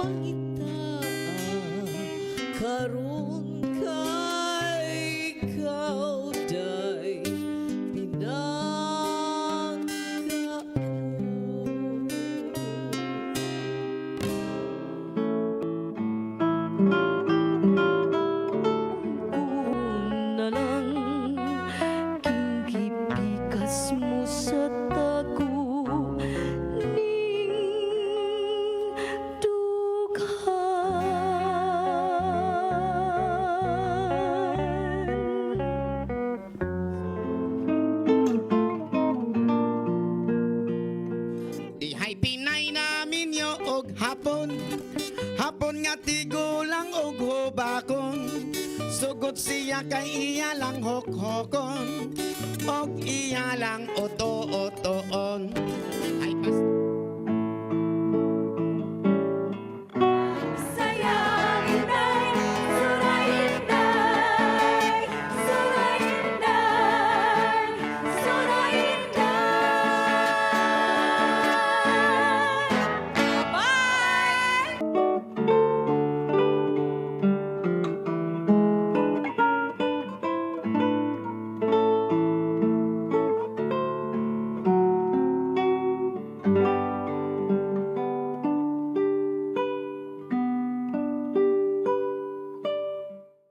mangita karon kay ikaw day na lang kinggipikas mo sa tago ning dughan. Dihay Pinay namin yo og hapon, hapon nga tigulang og hubakon. Sugod siya kay iya lang hokhokon, og iya lang oto-otoon. Ay pas